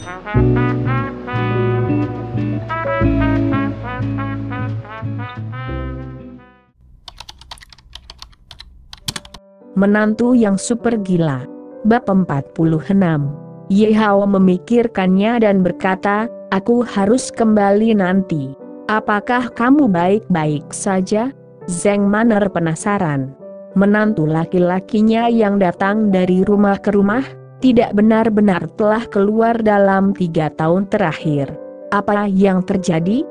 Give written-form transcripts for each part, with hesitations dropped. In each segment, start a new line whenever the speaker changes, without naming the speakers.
Menantu yang super gila. Bab 46. Ye Hao memikirkannya dan berkata, aku harus kembali nanti. Apakah kamu baik-baik saja? Zeng Manner penasaran. Menantu laki-lakinya yang datang dari rumah ke rumah, tidak benar-benar telah keluar dalam 3 tahun terakhir. Apa yang terjadi?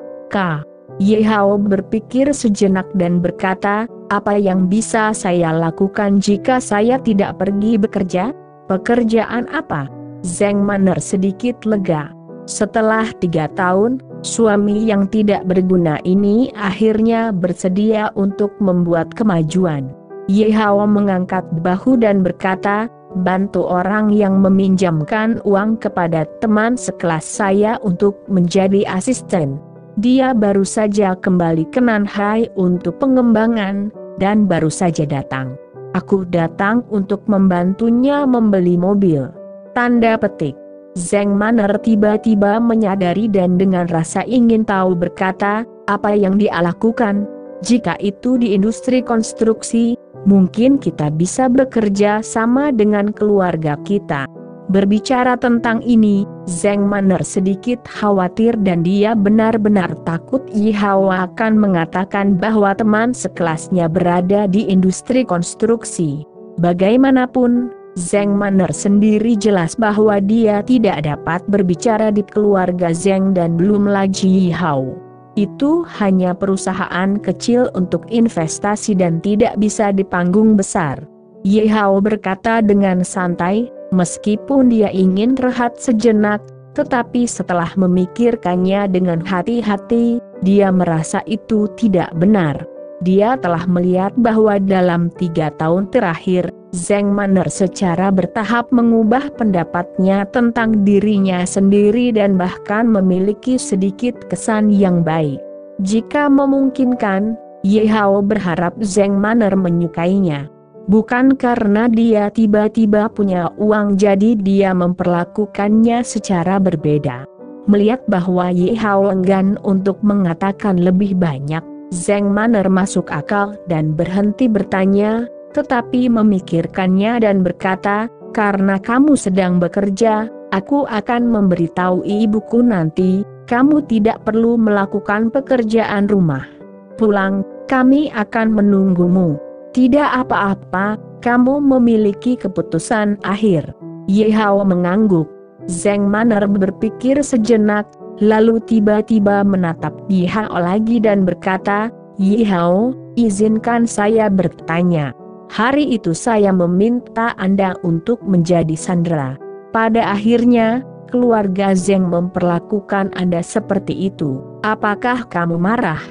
Ye Hao berpikir sejenak dan berkata, apa yang bisa saya lakukan jika saya tidak pergi bekerja? Pekerjaan apa? Zeng Manner sedikit lega. Setelah 3 tahun, suami yang tidak berguna ini akhirnya bersedia untuk membuat kemajuan. Ye Hao mengangkat bahu dan berkata, bantu orang yang meminjamkan uang kepada teman sekelas saya untuk menjadi asisten. Dia baru saja kembali ke Nanhai untuk pengembangan, dan baru saja datang. Aku datang untuk membantunya membeli mobil. Tanda petik. Zeng Manner tiba-tiba menyadari dan dengan rasa ingin tahu berkata, apa yang dia lakukan? Jika itu di industri konstruksi, mungkin kita bisa bekerja sama dengan keluarga kita. Berbicara tentang ini, Zeng Manner sedikit khawatir dan dia benar-benar takut Ye Hao akan mengatakan bahwa teman sekelasnya berada di industri konstruksi. Bagaimanapun, Zeng Manner sendiri jelas bahwa dia tidak dapat berbicara di keluarga Zeng dan belum lagi Ye Hao. Itu hanya perusahaan kecil untuk investasi dan tidak bisa di panggung besar. Ye Hao berkata dengan santai, meskipun dia ingin rehat sejenak, tetapi setelah memikirkannya dengan hati-hati, dia merasa itu tidak benar. Dia telah melihat bahwa dalam 3 tahun terakhir, Zeng Manner secara bertahap mengubah pendapatnya tentang dirinya sendiri dan bahkan memiliki sedikit kesan yang baik. Jika memungkinkan, Ye Hao berharap Zeng Manner menyukainya. Bukan karena dia tiba-tiba punya uang jadi dia memperlakukannya secara berbeda. Melihat bahwa Ye Hao enggan untuk mengatakan lebih banyak, Zeng Manner masuk akal dan berhenti bertanya, tetapi memikirkannya dan berkata, karena kamu sedang bekerja, aku akan memberitahu ibuku nanti, kamu tidak perlu melakukan pekerjaan rumah. Pulang, kami akan menunggumu. Tidak apa-apa, kamu memiliki keputusan akhir. Ye Hao mengangguk. Zeng Manner berpikir sejenak, lalu tiba-tiba menatap Ye Hao lagi dan berkata, Ye Hao, izinkan saya bertanya. Hari itu saya meminta Anda untuk menjadi sandera. Pada akhirnya, keluarga Zeng memperlakukan Anda seperti itu. Apakah kamu marah?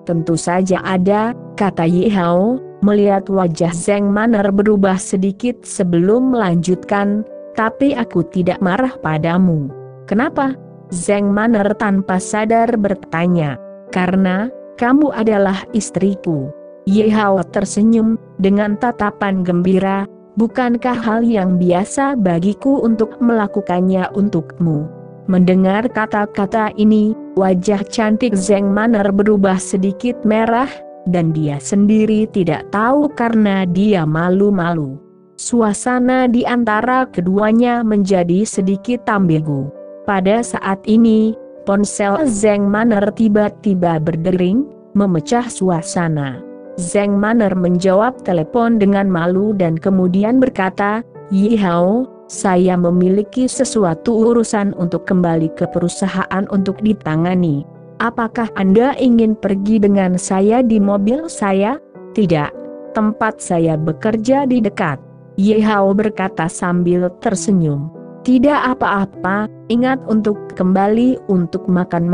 Tentu saja ada, kata Ye Hao, melihat wajah Zeng Manner berubah sedikit sebelum melanjutkan, tapi aku tidak marah padamu. Kenapa? Zeng Manner tanpa sadar bertanya. Karena, kamu adalah istriku. Ye Hao tersenyum, dengan tatapan gembira, bukankah hal yang biasa bagiku untuk melakukannya untukmu? Mendengar kata-kata ini, wajah cantik Zeng Manner berubah sedikit merah, dan dia sendiri tidak tahu karena dia malu-malu. Suasana di antara keduanya menjadi sedikit ambigu. Pada saat ini, ponsel Zeng Manner tiba-tiba berdering, memecah suasana. Zeng Manner menjawab telepon dengan malu dan kemudian berkata, Ye Hao, saya memiliki sesuatu urusan untuk kembali ke perusahaan untuk ditangani. Apakah Anda ingin pergi dengan saya di mobil saya? Tidak. Tempat saya bekerja di dekat. Ye Hao berkata sambil tersenyum. Tidak apa-apa, ingat untuk kembali untuk makan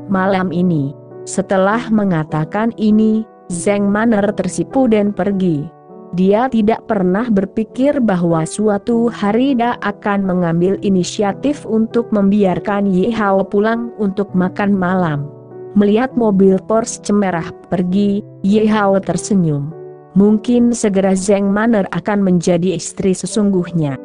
malam ini. Setelah mengatakan ini, Zeng Manner tersipu dan pergi. Dia tidak pernah berpikir bahwa suatu hari dia akan mengambil inisiatif untuk membiarkan Ye Hao pulang untuk makan malam. Melihat mobil Porsche merah pergi, Ye Hao tersenyum. Mungkin segera Zeng Manner akan menjadi istri sesungguhnya.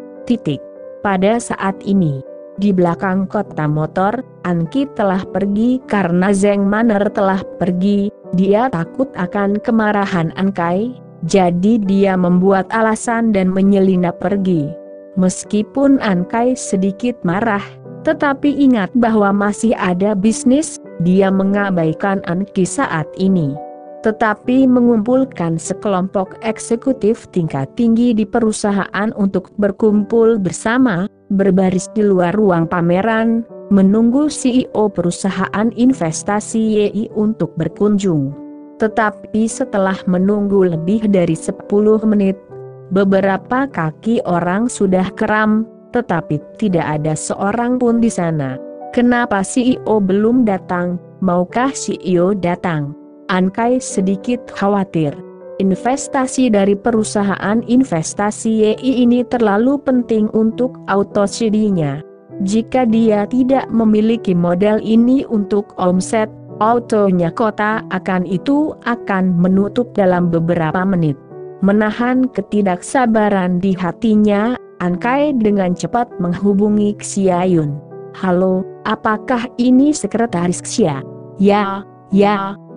Pada saat ini, Di belakang kota motor, Anki telah pergi karena Zeng Maner telah pergi. Dia takut akan kemarahan Ankai, jadi dia membuat alasan dan menyelinap pergi. Meskipun Ankai sedikit marah, tetapi ingat bahwa masih ada bisnis, dia mengabaikan Anki saat ini. Tetapi mengumpulkan sekelompok eksekutif tingkat tinggi di perusahaan untuk berkumpul bersama, berbaris di luar ruang pameran, menunggu CEO perusahaan investasi YI untuk berkunjung. Tetapi setelah menunggu lebih dari 10 menit, beberapa kaki orang sudah keram, tetapi tidak ada seorang pun di sana. Kenapa CEO belum datang? Maukah CEO datang? Ankai sedikit khawatir. Investasi dari perusahaan investasi YI ini terlalu penting untuk auto CD-nya. Jika dia tidak memiliki modal ini untuk omset, autonya kota akan menutup dalam beberapa menit. Menahan ketidaksabaran di hatinya, Ankai dengan cepat menghubungi Xiayun. Halo, apakah ini sekretaris Xia? Ya,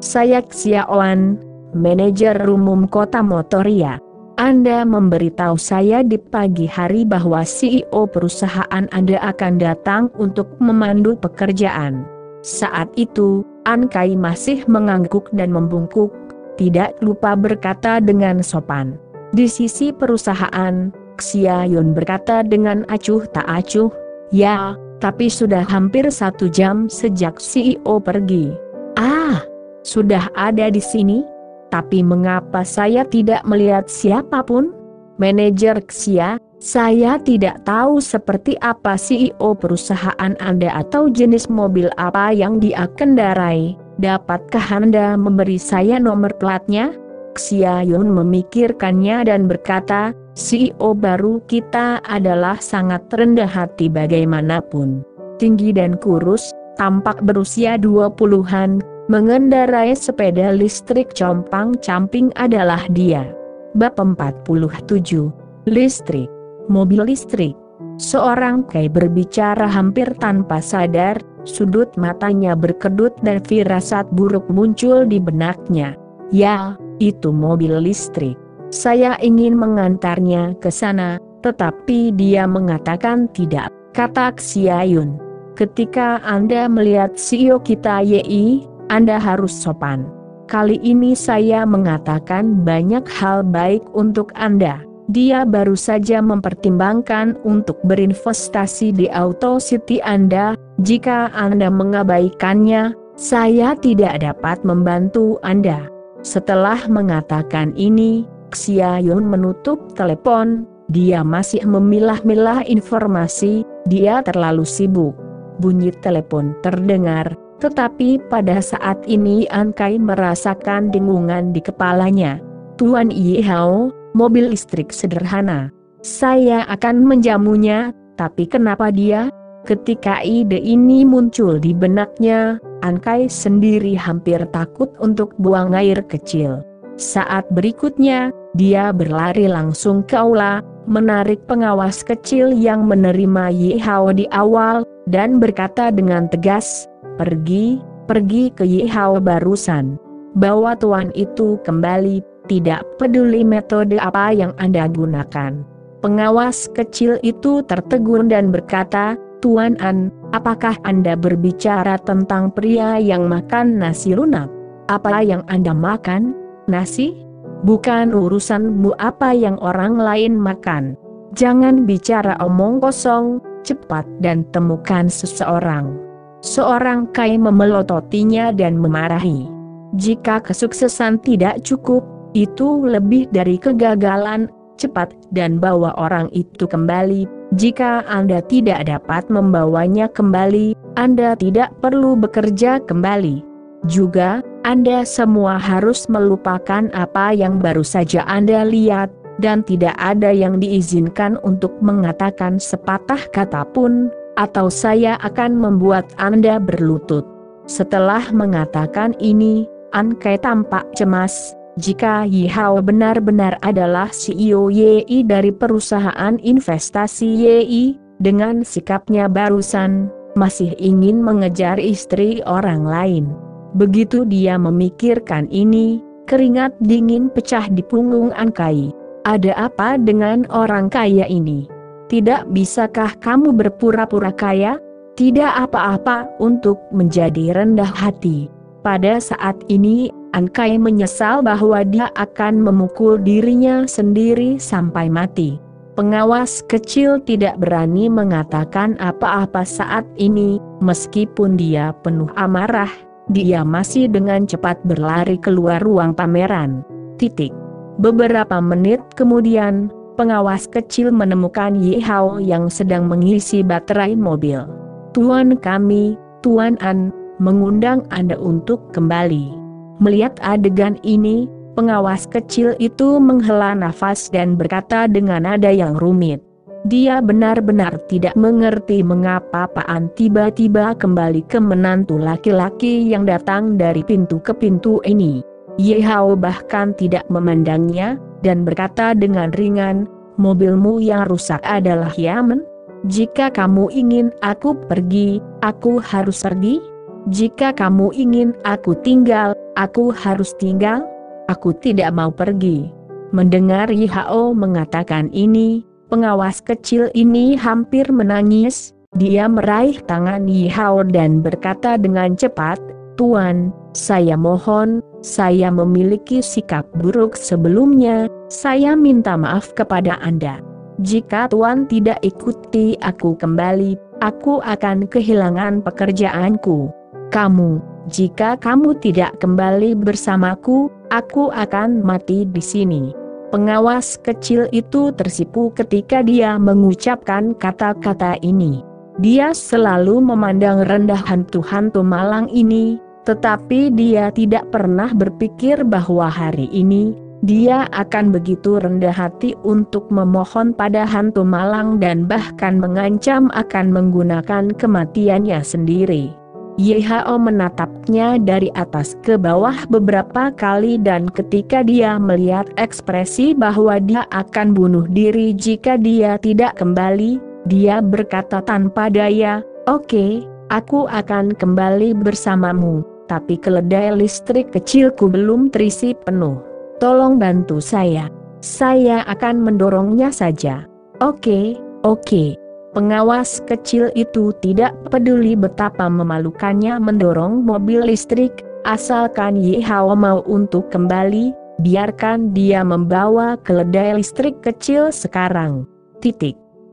saya Xiaoan, manajer umum kota Motoria. Anda memberitahu saya di pagi hari bahwa CEO perusahaan Anda akan datang untuk memandu pekerjaan. Saat itu, Ankai masih mengangguk dan membungkuk, tidak lupa berkata dengan sopan. Di sisi perusahaan, Xiayun berkata dengan acuh tak acuh, ya, tapi sudah hampir 1 jam sejak CEO pergi. Sudah ada di sini? Tapi mengapa saya tidak melihat siapapun? Manajer Xia, saya tidak tahu seperti apa CEO perusahaan Anda atau jenis mobil apa yang dia kendarai. Dapatkah Anda memberi saya nomor platnya? Xiayun memikirkannya dan berkata, CEO baru kita adalah sangat rendah hati bagaimanapun. Tinggi dan kurus, tampak berusia 20-an. Mengendarai sepeda listrik compang-camping adalah dia. Bab 47. Listrik. Mobil listrik. Seorang Kai berbicara hampir tanpa sadar, sudut matanya berkedut dan firasat buruk muncul di benaknya. Ya, itu mobil listrik. Saya ingin mengantarnya ke sana, tetapi dia mengatakan tidak, kata Xiayun. Ketika Anda melihat CEO kita YI, Anda harus sopan. Kali ini saya mengatakan banyak hal baik untuk Anda. Dia baru saja mempertimbangkan untuk berinvestasi di Auto City Anda. Jika Anda mengabaikannya, saya tidak dapat membantu Anda. Setelah mengatakan ini, Xiayun menutup telepon. Dia masih memilah-milah informasi, dia terlalu sibuk. Bunyi telepon terdengar. Tetapi pada saat ini Ankai merasakan dengungan di kepalanya. Tuan Yihao, mobil listrik sederhana. Saya akan menjamunya, tapi kenapa dia? Ketika ide ini muncul di benaknya, Ankai sendiri hampir takut untuk buang air kecil. Saat berikutnya, dia berlari langsung ke aula, menarik pengawas kecil yang menerima Yihao di awal, dan berkata dengan tegas, Pergi ke Yihao barusan. Bawa tuan itu kembali, tidak peduli metode apa yang Anda gunakan. Pengawas kecil itu tertegun dan berkata, Tuan An, apakah Anda berbicara tentang pria yang makan nasi lunak? Apa yang Anda makan? Nasi? Bukan urusanmu apa yang orang lain makan. Jangan bicara omong kosong, cepat dan temukan seseorang. Seorang Kai memelototinya dan memarahi. Jika kesuksesan tidak cukup, itu lebih dari kegagalan, cepat dan bawa orang itu kembali. Jika Anda tidak dapat membawanya kembali, Anda tidak perlu bekerja kembali. Juga, Anda semua harus melupakan apa yang baru saja Anda lihat, dan tidak ada yang diizinkan untuk mengatakan sepatah kata pun, atau saya akan membuat Anda berlutut. Setelah mengatakan ini, Ankai tampak cemas. Jika Yihao benar-benar adalah CEO YI dari perusahaan investasi YI, dengan sikapnya barusan, masih ingin mengejar istri orang lain. Begitu dia memikirkan ini, keringat dingin pecah di punggung Ankai. Ada apa dengan orang kaya ini? Tidak bisakah kamu berpura-pura kaya? Tidak apa-apa untuk menjadi rendah hati. Pada saat ini, Ankai menyesal bahwa dia akan memukul dirinya sendiri sampai mati. Pengawas kecil tidak berani mengatakan apa-apa saat ini, meskipun dia penuh amarah, dia masih dengan cepat berlari keluar ruang pameran. Beberapa menit kemudian, pengawas kecil menemukan Ye Hao yang sedang mengisi baterai mobil. "Tuan kami, Tuan An, mengundang Anda untuk kembali." Melihat adegan ini, pengawas kecil itu menghela nafas dan berkata dengan nada yang rumit. Dia benar-benar tidak mengerti mengapa Pak An tiba-tiba kembali ke menantu laki-laki yang datang dari pintu ke pintu ini. Ye Hao bahkan tidak memandangnya, dan berkata dengan ringan, "Mobilmu yang rusak adalah Yamen? Jika kamu ingin aku pergi, aku harus pergi? Jika kamu ingin aku tinggal, aku harus tinggal? Aku tidak mau pergi." Mendengar Ye Hao mengatakan ini, pengawas kecil ini hampir menangis. Dia meraih tangan Ye Hao dan berkata dengan cepat, "Tuan, saya mohon, saya memiliki sikap buruk sebelumnya, saya minta maaf kepada Anda. Jika Tuan tidak ikuti aku kembali, aku akan kehilangan pekerjaanku. Jika kamu tidak kembali bersamaku, aku akan mati di sini." Pengawas kecil itu tersipu ketika dia mengucapkan kata-kata ini. Dia selalu memandang rendah hantu-hantu malang ini, tetapi dia tidak pernah berpikir bahwa hari ini, dia akan begitu rendah hati untuk memohon pada hantu malang dan bahkan mengancam akan menggunakan kematiannya sendiri. Ye Hao menatapnya dari atas ke bawah beberapa kali dan ketika dia melihat ekspresi bahwa dia akan bunuh diri jika dia tidak kembali, dia berkata tanpa daya, "Oke, aku akan kembali bersamamu, tapi keledai listrik kecilku belum terisi penuh. Tolong bantu saya. Saya akan mendorongnya saja." "Oke." Pengawas kecil itu tidak peduli betapa memalukannya mendorong mobil listrik, asalkan Ye Hao mau untuk kembali, biarkan dia membawa keledai listrik kecil sekarang.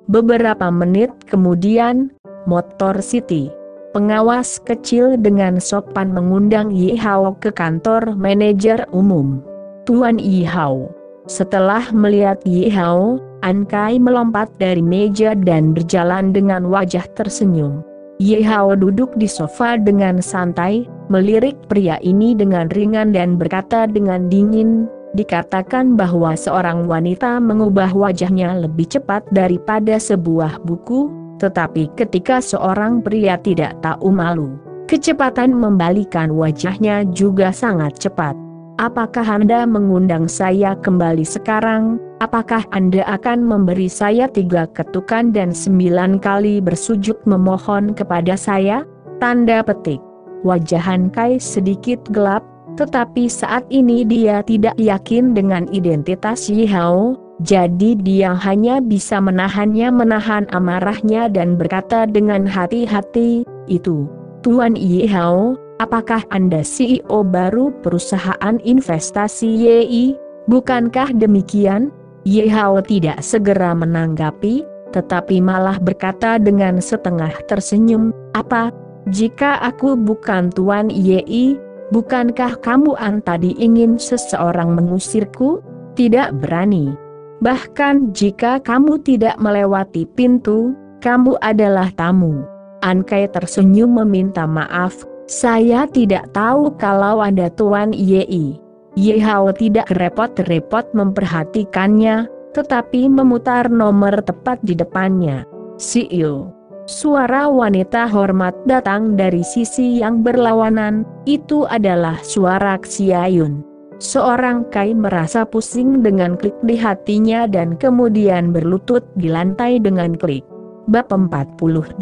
Beberapa menit kemudian, Motor City. Pengawas kecil dengan sopan mengundang Ye Hao ke kantor manajer umum. "Tuan Ye Hao." Setelah melihat Ye Hao, Ankai melompat dari meja dan berjalan dengan wajah tersenyum. Ye Hao duduk di sofa dengan santai, melirik pria ini dengan ringan dan berkata dengan dingin, "Dikatakan bahwa seorang wanita mengubah wajahnya lebih cepat daripada sebuah buku, tetapi ketika seorang pria tidak tahu malu, kecepatan membalikan wajahnya juga sangat cepat. Apakah Anda mengundang saya kembali sekarang? Apakah Anda akan memberi saya 3 ketukan dan 9 kali bersujud memohon kepada saya?" Tanda petik. Wajah Ankai sedikit gelap, tetapi saat ini dia tidak yakin dengan identitas Ye Hao, jadi dia hanya bisa menahan amarahnya dan berkata dengan hati-hati, "Itu, Tuan Ye Hao, apakah Anda CEO baru perusahaan investasi YI? Bukankah demikian?" Ye Hao tidak segera menanggapi, tetapi malah berkata dengan setengah tersenyum, "Apa? Jika aku bukan Tuan YI, bukankah kamu tadi ingin seseorang mengusirku? Tidak berani. Bahkan jika kamu tidak melewati pintu, kamu adalah tamu." Ankai tersenyum meminta maaf, "Saya tidak tahu kalau Anda Tuan YI." Ye Hao tidak repot-repot memperhatikannya, tetapi memutar nomor tepat di depannya. "CEO." Suara wanita hormat datang dari sisi yang berlawanan, itu adalah suara Xiayun. Seorang Kai merasa pusing dengan klik di hatinya dan kemudian berlutut di lantai dengan klik. Bab 48.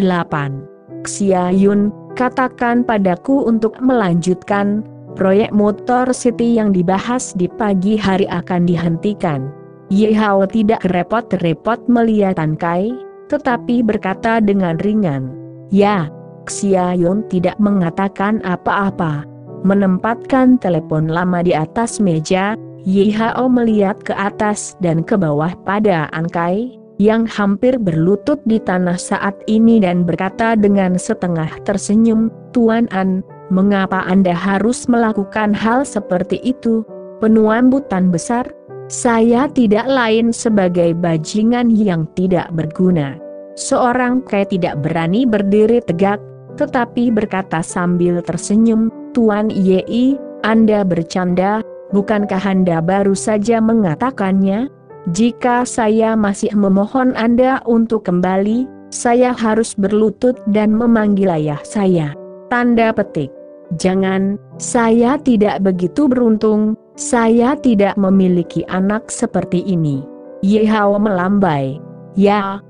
Xia Yun, katakan padaku untuk melanjutkan, proyek Motor City yang dibahas di pagi hari akan dihentikan. Ye Hao tidak repot-repot melihat An Kai, tetapi berkata dengan ringan, "Ya." Xia Yun tidak mengatakan apa-apa. Menempatkan telepon lama di atas meja, Ye Hao melihat ke atas dan ke bawah pada An Kai, yang hampir berlutut di tanah saat ini dan berkata dengan setengah tersenyum, "Tuan An, mengapa Anda harus melakukan hal seperti itu? Penyambutan besar? Saya tidak lain sebagai bajingan yang tidak berguna." Seorang Kai tidak berani berdiri tegak, tetapi berkata sambil tersenyum, "Tuan Yei, Anda bercanda, bukankah Anda baru saja mengatakannya? Jika saya masih memohon Anda untuk kembali, saya harus berlutut dan memanggil ayah saya." Tanda petik. Jangan, saya tidak begitu beruntung, saya tidak memiliki anak seperti ini. Ye Hao melambai. Ya,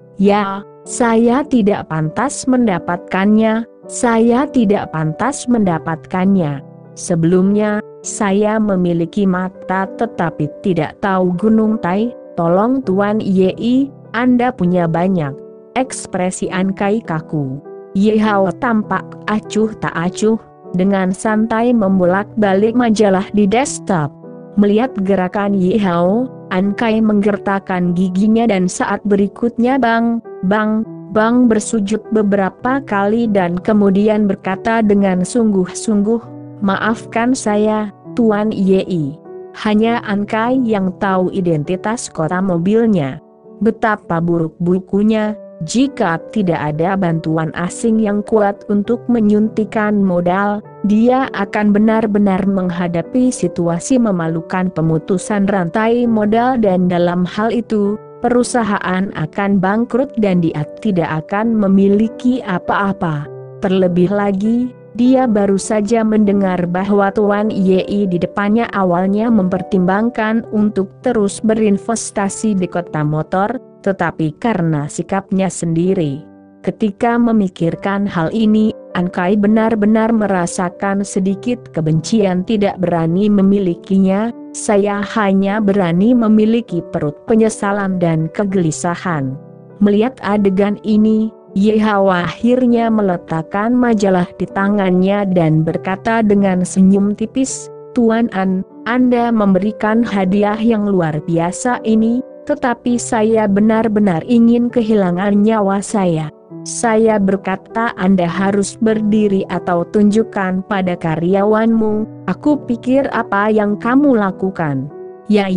saya tidak pantas mendapatkannya, saya tidak pantas mendapatkannya. Sebelumnya, saya memiliki mata tetapi tidak tahu Gunung Tai. Tolong Tuan Yei, Anda punya banyak. Ekspresi An Kai kaku. Ye Hao tampak acuh tak acuh, dengan santai membolak-balik majalah di desktop. Melihat gerakan Ye Hao, An Kai menggertakkan giginya dan saat berikutnya bang bersujud beberapa kali dan kemudian berkata dengan sungguh-sungguh, "Maafkan saya, Tuan Yei. Hanya An Kai yang tahu identitas kota mobilnya. Betapa buruk bukunya, jika tidak ada bantuan asing yang kuat untuk menyuntikkan modal, dia akan benar-benar menghadapi situasi memalukan pemutusan rantai modal dan dalam hal itu, perusahaan akan bangkrut dan dia tidak akan memiliki apa-apa. Terlebih lagi, dia baru saja mendengar bahwa Tuan Yei di depannya awalnya mempertimbangkan untuk terus berinvestasi di kota motor, tetapi karena sikapnya sendiri. Ketika memikirkan hal ini, An Kai benar-benar merasakan sedikit kebencian tidak berani memilikinya, saya hanya berani memiliki perut penyesalan dan kegelisahan. Melihat adegan ini, Ye Hao akhirnya meletakkan majalah di tangannya dan berkata dengan senyum tipis, "Tuan An, Anda memberikan hadiah yang luar biasa ini, tetapi saya benar-benar ingin kehilangan nyawa saya. Saya berkata Anda harus berdiri atau tunjukkan pada karyawanmu, aku pikir apa yang kamu lakukan." Ya.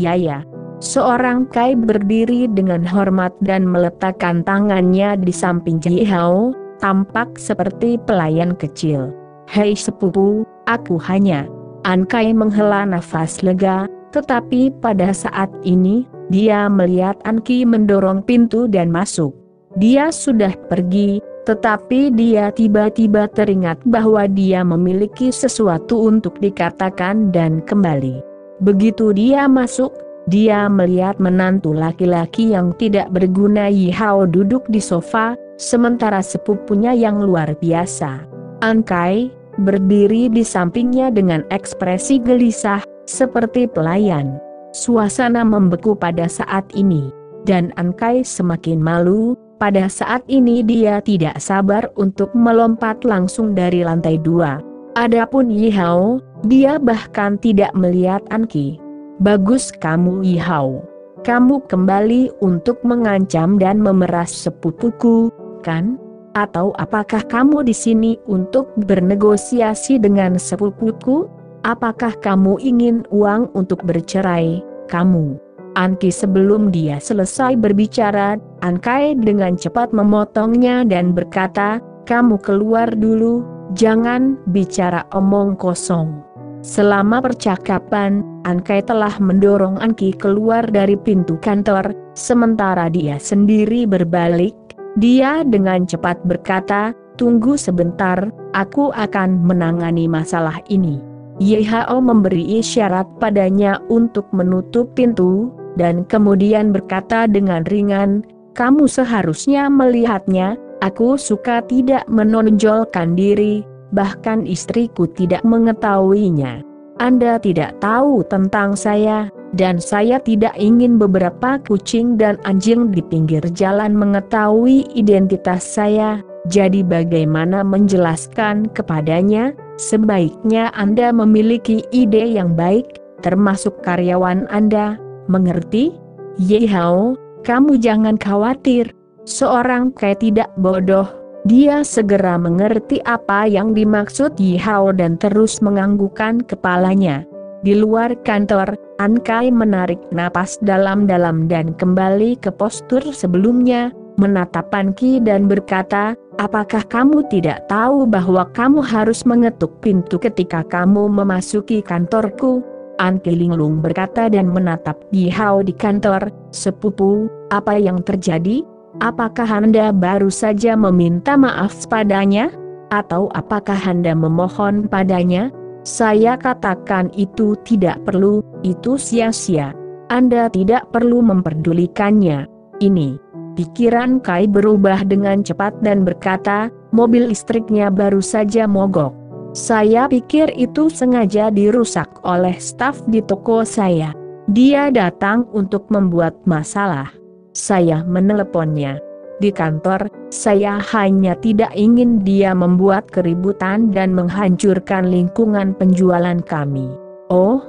Seorang Kai berdiri dengan hormat dan meletakkan tangannya di samping Ye Hao, tampak seperti pelayan kecil. "Hei sepupu, aku hanya..." An Kai menghela nafas lega, tetapi pada saat ini, dia melihat An Ki mendorong pintu dan masuk. Dia sudah pergi, tetapi dia tiba-tiba teringat bahwa dia memiliki sesuatu untuk dikatakan dan kembali. Begitu dia masuk, dia melihat menantu laki-laki yang tidak berguna Ye Hao duduk di sofa, sementara sepupunya yang luar biasa, An Kai, berdiri di sampingnya dengan ekspresi gelisah, seperti pelayan. Suasana membeku pada saat ini, dan An Kai semakin malu. Pada saat ini dia tidak sabar untuk melompat langsung dari lantai 2. Adapun Ye Hao, dia bahkan tidak melihat An Ki. "Bagus kamu Ye Hao. Kamu kembali untuk mengancam dan memeras sepupuku, kan? Atau apakah kamu di sini untuk bernegosiasi dengan sepupuku? Apakah kamu ingin uang untuk bercerai, kamu?" An Ki sebelum dia selesai berbicara, An Kai dengan cepat memotongnya dan berkata, "Kamu keluar dulu, jangan bicara omong kosong." Selama percakapan, An Kai telah mendorong An Ki keluar dari pintu kantor, sementara dia sendiri berbalik. Dia dengan cepat berkata, "Tunggu sebentar, aku akan menangani masalah ini." Ye Hao memberi isyarat padanya untuk menutup pintu, dan kemudian berkata dengan ringan, Kamu seharusnya melihatnya. Aku suka tidak menonjolkan diri, bahkan istriku tidak mengetahuinya. Anda tidak tahu tentang saya, dan saya tidak ingin beberapa kucing dan anjing di pinggir jalan mengetahui identitas saya. Jadi bagaimana menjelaskan kepadanya? Sebaiknya Anda memiliki ide yang baik, termasuk karyawan Anda, mengerti? Ye Hao, kamu jangan khawatir. Seorang Kai tidak bodoh. Dia segera mengerti apa yang dimaksud Ye Hao dan terus menganggukkan kepalanya. Di luar kantor, An Kai menarik napas dalam-dalam dan kembali ke postur sebelumnya, menatap An Ki dan berkata, apakah kamu tidak tahu bahwa kamu harus mengetuk pintu ketika kamu memasuki kantorku? An Ki linglung berkata dan menatap Ye Hao di kantor. Sepupu, apa yang terjadi? Apakah Anda baru saja meminta maaf padanya? Atau apakah Anda memohon padanya? Saya katakan itu tidak perlu, itu sia-sia. Anda tidak perlu memperdulikannya. Ini. Pikiran Kai berubah dengan cepat dan berkata, mobil listriknya baru saja mogok. Saya pikir itu sengaja dirusak oleh staf di toko saya. Dia datang untuk membuat masalah. Saya meneleponnya. Di kantor, saya hanya tidak ingin dia membuat keributan dan menghancurkan lingkungan penjualan kami. Oh,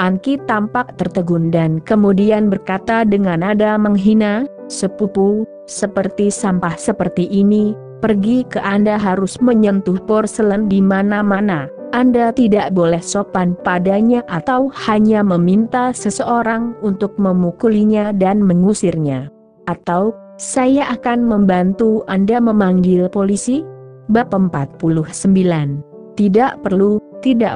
An Ki tampak tertegun dan kemudian berkata dengan nada menghina, sepupu, seperti sampah seperti ini, pergi ke Anda harus menyentuh porselen di mana-mana. Anda tidak boleh sopan padanya atau hanya meminta seseorang untuk memukulinya dan mengusirnya. Atau, saya akan membantu Anda memanggil polisi? Bab 49. Tidak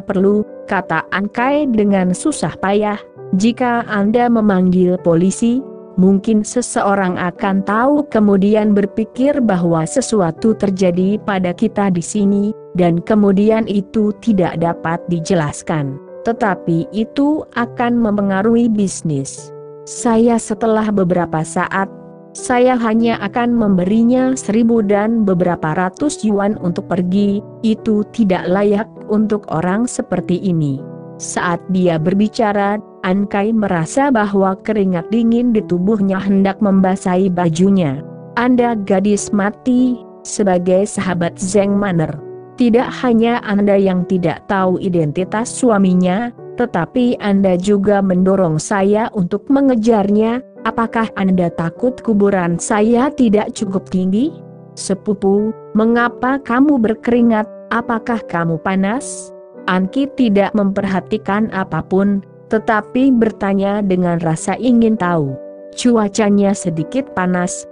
perlu, kata An Kai dengan susah payah. Jika Anda memanggil polisi, mungkin seseorang akan tahu kemudian berpikir bahwa sesuatu terjadi pada kita di sini, dan kemudian itu tidak dapat dijelaskan. Tetapi itu akan mempengaruhi bisnis saya setelah beberapa saat. Saya hanya akan memberinya 1.000 dan beberapa ratus yuan untuk pergi, itu tidak layak untuk orang seperti ini. Saat dia berbicara, An Kai merasa bahwa keringat dingin di tubuhnya hendak membasahi bajunya. Anda gadis mati, sebagai sahabat Zeng Manner. Tidak hanya Anda yang tidak tahu identitas suaminya, tetapi Anda juga mendorong saya untuk mengejarnya. Apakah Anda takut kuburan saya tidak cukup tinggi? Sepupu, mengapa kamu berkeringat? Apakah kamu panas? An Ki tidak memperhatikan apapun, tetapi bertanya dengan rasa ingin tahu. Cuacanya sedikit panas,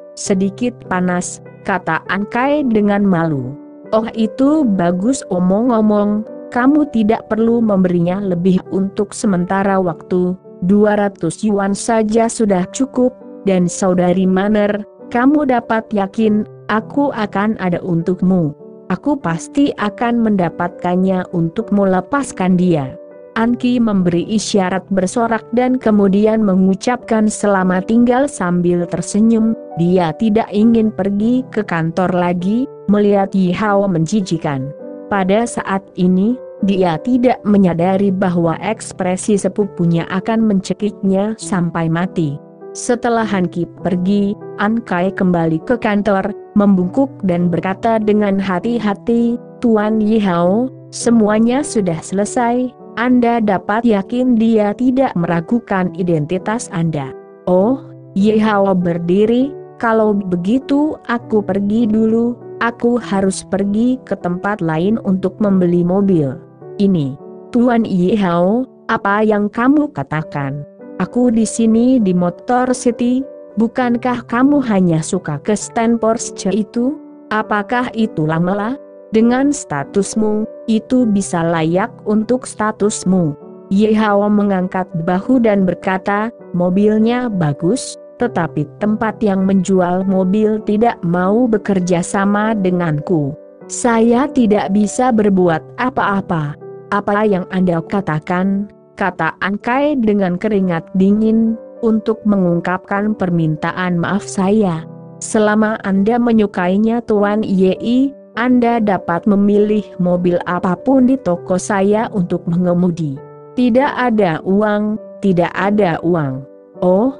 kata An Kai dengan malu. Oh, itu bagus omong-omong, kamu tidak perlu memberinya lebih untuk sementara waktu. 200 yuan saja sudah cukup, dan saudari Manner, kamu dapat yakin, aku akan ada untukmu. Aku pasti akan mendapatkannya untuk melepaskan dia. An Ki memberi isyarat bersorak dan kemudian mengucapkan selamat tinggal sambil tersenyum. Dia tidak ingin pergi ke kantor lagi, melihat Ye Hao menjijikan. Pada saat ini, dia tidak menyadari bahwa ekspresi sepupunya akan mencekiknya sampai mati. Setelah Han Ki pergi, An Kai kembali ke kantor, membungkuk dan berkata dengan hati-hati, Tuan Ye Hao, semuanya sudah selesai, Anda dapat yakin dia tidak meragukan identitas Anda. Oh, Ye Hao berdiri, kalau begitu aku pergi dulu, aku harus pergi ke tempat lain untuk membeli mobil. Ini, Tuan Ye Hao, apa yang kamu katakan? Aku di sini di Motor City, bukankah kamu hanya suka ke stand Porsche itu? Apakah itu lama? Dengan statusmu, itu bisa layak untuk statusmu. Ye Hao mengangkat bahu dan berkata, mobilnya bagus, tetapi tempat yang menjual mobil tidak mau bekerja sama denganku. Saya tidak bisa berbuat apa-apa. Apa yang Anda katakan, kata An Kai dengan keringat dingin, untuk mengungkapkan permintaan maaf saya. Selama Anda menyukainya Tuan Yei, Anda dapat memilih mobil apapun di toko saya untuk mengemudi. Tidak ada uang, tidak ada uang. Oh,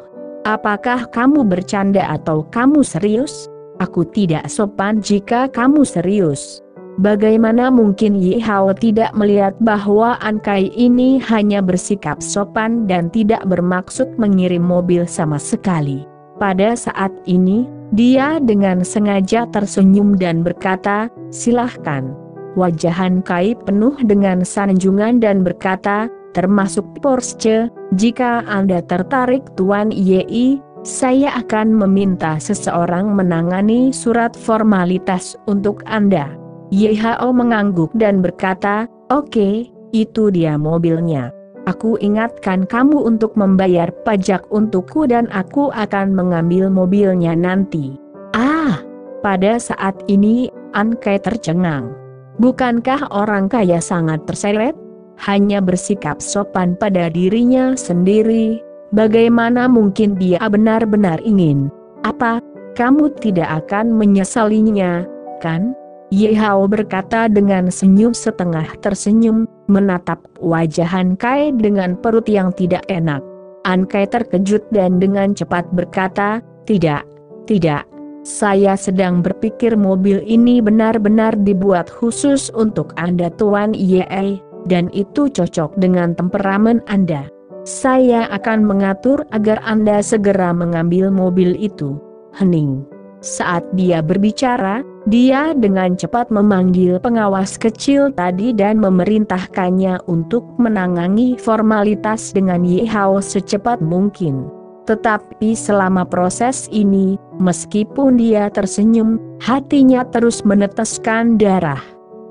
apakah kamu bercanda atau kamu serius? Aku tidak sopan jika kamu serius. Bagaimana mungkin Ye Hao tidak melihat bahwa An Kai ini hanya bersikap sopan dan tidak bermaksud mengirim mobil sama sekali. Pada saat ini, dia dengan sengaja tersenyum dan berkata, "Silahkan." Wajah Han Kai penuh dengan sanjungan dan berkata, "Termasuk Porsche, jika Anda tertarik Tuan Yei, saya akan meminta seseorang menangani surat formalitas untuk Anda." Ye Hao mengangguk dan berkata, "Oke, itu dia mobilnya. Aku ingatkan kamu untuk membayar pajak untukku dan aku akan mengambil mobilnya nanti." Ah, pada saat ini, An Kai tercengang. Bukankah orang kaya sangat terseret? Hanya bersikap sopan pada dirinya sendiri. Bagaimana mungkin dia benar-benar ingin? Apa? Kamu tidak akan menyesalinya, kan? Ye Hao berkata dengan senyum setengah tersenyum, menatap wajah Han Kai dengan perut yang tidak enak. Han Kai terkejut dan dengan cepat berkata, "Tidak, tidak. Saya sedang berpikir mobil ini benar-benar dibuat khusus untuk Anda Tuan Yei, dan itu cocok dengan temperamen Anda. Saya akan mengatur agar Anda segera mengambil mobil itu." Hening. Saat dia berbicara, dia dengan cepat memanggil pengawas kecil tadi dan memerintahkannya untuk menangani formalitas dengan Ye Hao secepat mungkin. Tetapi selama proses ini, meskipun dia tersenyum, hatinya terus meneteskan darah.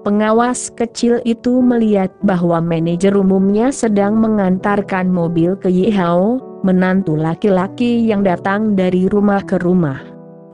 Pengawas kecil itu melihat bahwa manajer umumnya sedang mengantarkan mobil ke Ye Hao, menantu laki-laki yang datang dari rumah ke rumah.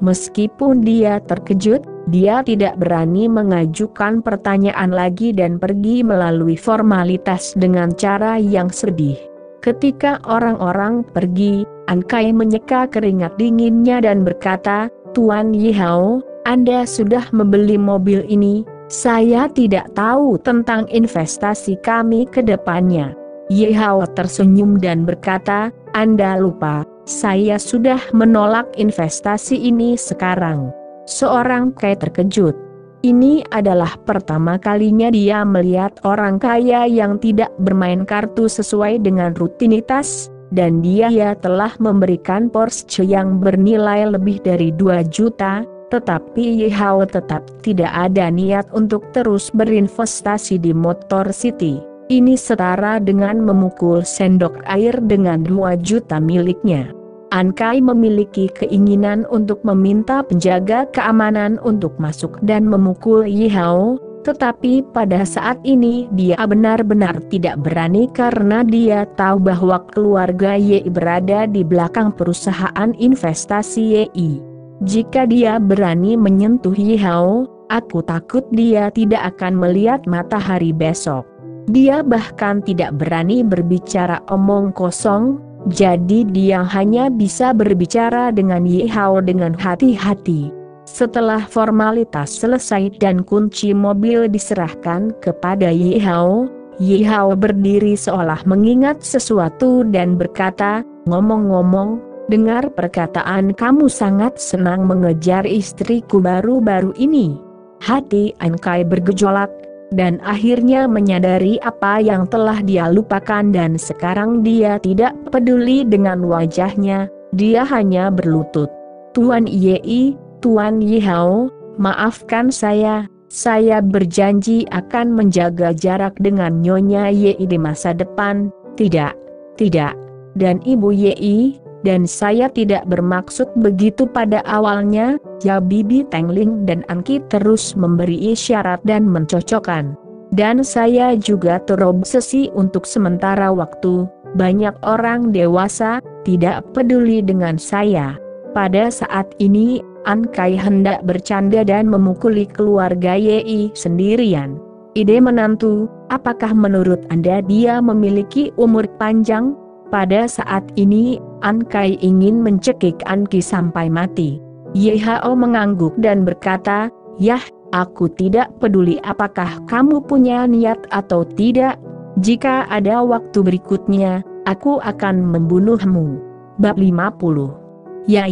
Meskipun dia terkejut, dia tidak berani mengajukan pertanyaan lagi dan pergi melalui formalitas dengan cara yang sedih. Ketika orang-orang pergi, An Kai menyeka keringat dinginnya dan berkata, "Tuan Ye Hao, Anda sudah membeli mobil ini. Saya tidak tahu tentang investasi kami ke depannya." Ye Hao tersenyum dan berkata, "Anda lupa, saya sudah menolak investasi ini sekarang." Seorang kaya terkejut. Ini adalah pertama kalinya dia melihat orang kaya yang tidak bermain kartu sesuai dengan rutinitas, dan dia telah memberikan Porsche yang bernilai lebih dari 2 juta, tetapi Ye Hao tetap tidak ada niat untuk terus berinvestasi di Motor City. Ini setara dengan memukul sendok air dengan 2 juta miliknya. An Kai memiliki keinginan untuk meminta penjaga keamanan untuk masuk dan memukul Ye Hao, tetapi pada saat ini dia benar-benar tidak berani karena dia tahu bahwa keluarga Ye berada di belakang perusahaan investasi Ye. Jika dia berani menyentuh Ye Hao, aku takut dia tidak akan melihat matahari besok. Dia bahkan tidak berani berbicara omong kosong, jadi dia hanya bisa berbicara dengan Ye Hao dengan hati-hati. Setelah formalitas selesai dan kunci mobil diserahkan kepada Ye Hao berdiri seolah mengingat sesuatu dan berkata, "Ngomong-ngomong, dengar perkataan kamu sangat senang mengejar istriku baru-baru ini." Hati An Kai bergejolak, dan akhirnya menyadari apa yang telah dia lupakan dan sekarang dia tidak peduli dengan wajahnya, dia hanya berlutut. "Tuan Yei, Tuan Ye Hao, maafkan saya berjanji akan menjaga jarak dengan Nyonya Yei di masa depan." "Tidak, tidak, dan Ibu Yei, dan saya tidak bermaksud begitu pada awalnya." Ya, Bibi Tengling dan Anki terus memberi isyarat dan mencocokkan. "Dan saya juga terobsesi untuk sementara waktu, banyak orang dewasa tidak peduli dengan saya." Pada saat ini, An Kai hendak bercanda dan memukuli keluarga Yei sendirian. "Ide menantu, apakah menurut Anda dia memiliki umur panjang?" Pada saat ini, An Kai ingin mencekik Anki sampai mati. Yhao mengangguk dan berkata, "Yah, aku tidak peduli apakah kamu punya niat atau tidak. Jika ada waktu berikutnya, aku akan membunuhmu." Bab 50. Ya.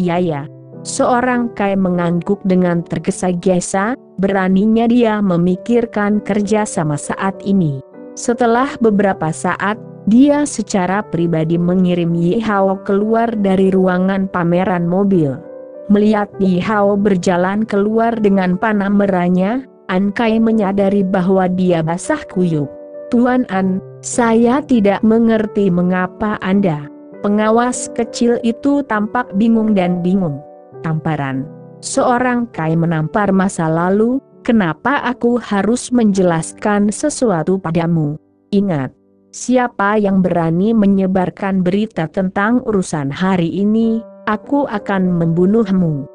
Seorang Kai mengangguk dengan tergesa-gesa, beraninya dia memikirkan kerja sama saat ini. Setelah beberapa saat, dia secara pribadi mengirim Yhao keluar dari ruangan pameran mobil. Melihat Yhao berjalan keluar dengan panah merahnya, An Kai menyadari bahwa dia basah kuyup. "Tuan An, saya tidak mengerti mengapa Anda." Pengawas kecil itu tampak bingung dan bingung. Tamparan. Seorang Kai menampar masa lalu, "Kenapa aku harus menjelaskan sesuatu padamu? Ingat, siapa yang berani menyebarkan berita tentang urusan hari ini, aku akan membunuhmu."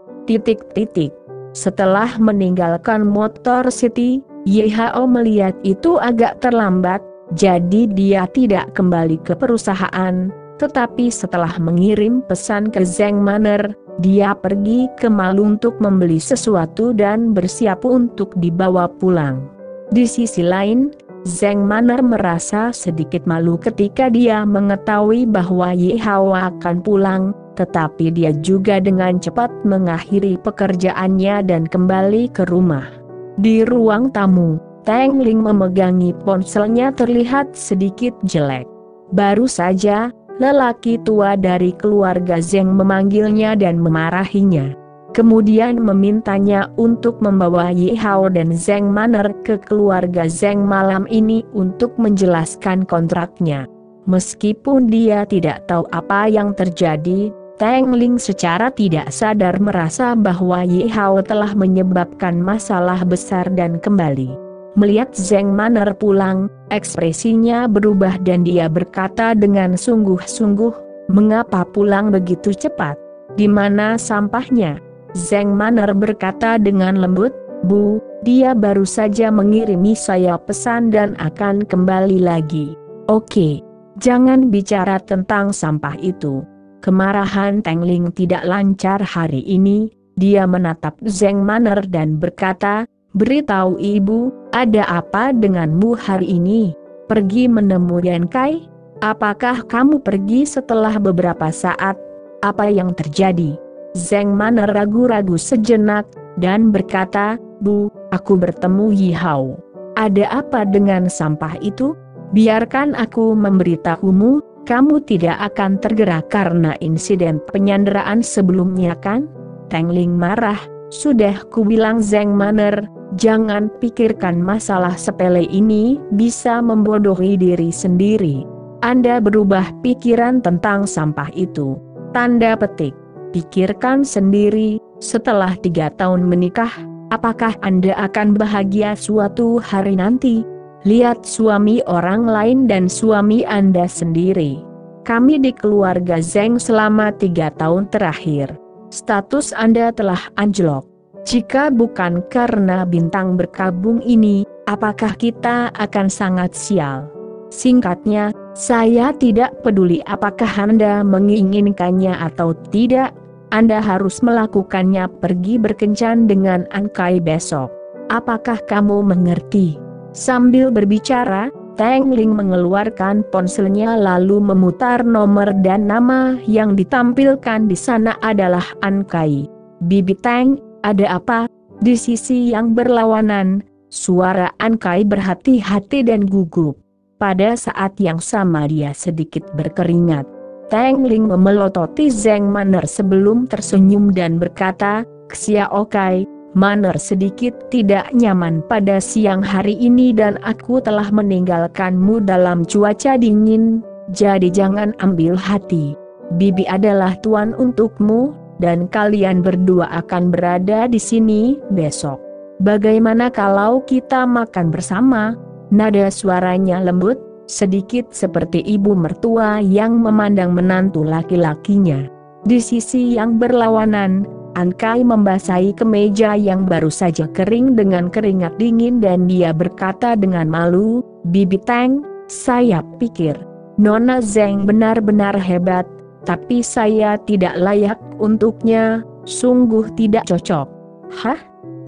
Setelah meninggalkan Motor City, Yhao melihat itu agak terlambat, jadi dia tidak kembali ke perusahaan. Tetapi setelah mengirim pesan ke Zheng Manor, dia pergi ke mall untuk membeli sesuatu dan bersiap untuk dibawa pulang. Di sisi lain, Zheng Manor merasa sedikit malu ketika dia mengetahui bahwa Yhao akan pulang, tetapi dia juga dengan cepat mengakhiri pekerjaannya dan kembali ke rumah. Di ruang tamu, Teng Ling memegangi ponselnya terlihat sedikit jelek. Baru saja lelaki tua dari keluarga Zheng memanggilnya dan memarahinya. Kemudian memintanya untuk membawa Yhao dan Zheng Manor ke keluarga Zheng malam ini untuk menjelaskan kontraknya. Meskipun dia tidak tahu apa yang terjadi, Teng Ling secara tidak sadar merasa bahwa Yhao telah menyebabkan masalah besar dan kembali. Melihat Zheng Manor pulang, ekspresinya berubah dan dia berkata dengan sungguh-sungguh, "Mengapa pulang begitu cepat? Di mana sampahnya?" Zheng Manor berkata dengan lembut, "Bu, dia baru saja mengirimi saya pesan dan akan kembali lagi." "Oke, jangan bicara tentang sampah itu." Kemarahan Teng Ling tidak lancar hari ini, dia menatap Zheng Manor dan berkata, "Beritahu ibu, ada apa denganmu hari ini? Pergi menemui Yan Kai? Apakah kamu pergi setelah beberapa saat? Apa yang terjadi?" Zheng Manor ragu-ragu sejenak, dan berkata, "Bu, aku bertemu Yhao." "Ada apa dengan sampah itu? Biarkan aku memberitahumu, kamu tidak akan tergerak karena insiden penyanderaan sebelumnya kan?" Teng Ling marah, "Sudah kubilang Zheng Manor, jangan pikirkan masalah sepele ini bisa membodohi diri sendiri. Anda berubah pikiran tentang sampah itu. Tanda petik. Pikirkan sendiri, setelah 3 tahun menikah, apakah Anda akan bahagia suatu hari nanti? Lihat suami orang lain dan suami Anda sendiri. Kami di keluarga Zheng selama 3 tahun terakhir. Status Anda telah anjlok. Jika bukan karena bintang berkabung ini, apakah kita akan sangat sial? Singkatnya, saya tidak peduli apakah Anda menginginkannya atau tidak, Anda harus melakukannya. Pergi berkencan dengan An Kai besok. Apakah kamu mengerti?" Sambil berbicara, Teng Ling mengeluarkan ponselnya lalu memutar nomor dan nama yang ditampilkan di sana adalah An Kai. "Bibi Teng, ada apa?" Di sisi yang berlawanan, suara An Kai berhati-hati dan gugup. Pada saat yang sama dia sedikit berkeringat. Teng Ling memelototi Zheng Manor sebelum tersenyum dan berkata, "Xiao Kai, Manor sedikit tidak nyaman pada siang hari ini dan aku telah meninggalkanmu dalam cuaca dingin, jadi jangan ambil hati. Bibi adalah tuan untukmu, dan kalian berdua akan berada di sini besok. Bagaimana kalau kita makan bersama?" Nada suaranya lembut, sedikit seperti ibu mertua yang memandang menantu laki-lakinya. Di sisi yang berlawanan, An Kai membasahi kemeja yang baru saja kering dengan keringat dingin dan dia berkata dengan malu, "Bibi Teng, saya pikir Nona Zheng benar-benar hebat, tapi saya tidak layak untuknya. Sungguh tidak cocok. Hah?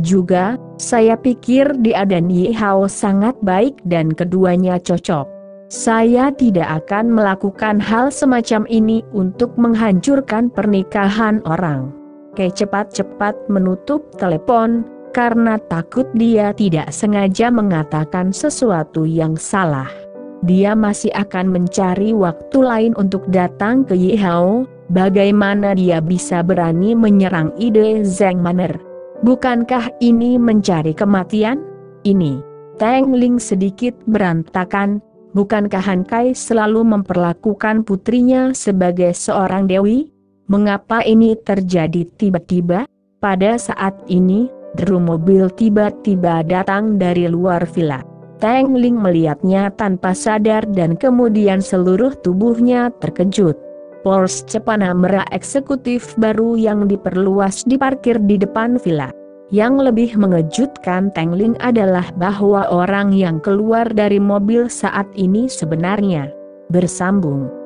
Juga, saya pikir dia dan Ye Hao sangat baik dan keduanya cocok. Saya tidak akan melakukan hal semacam ini untuk menghancurkan pernikahan orang. Kei cepat-cepat menutup telepon, karena takut dia tidak sengaja mengatakan sesuatu yang salah. Dia masih akan mencari waktu lain untuk datang ke Ye Hao. Bagaimana dia bisa berani menyerang ide Zheng Manner? Bukankah ini mencari kematian? Ini Teng Ling sedikit berantakan. Bukankah Han Kai selalu memperlakukan putrinya sebagai seorang dewi? Mengapa ini terjadi tiba-tiba? Pada saat ini, deru mobil tiba-tiba datang dari luar villa. Teng Ling melihatnya tanpa sadar dan kemudian seluruh tubuhnya terkejut. Porsche Panamera eksekutif baru yang diperluas diparkir di depan villa. Yang lebih mengejutkan Teng Ling adalah bahwa orang yang keluar dari mobil saat ini sebenarnya bersambung.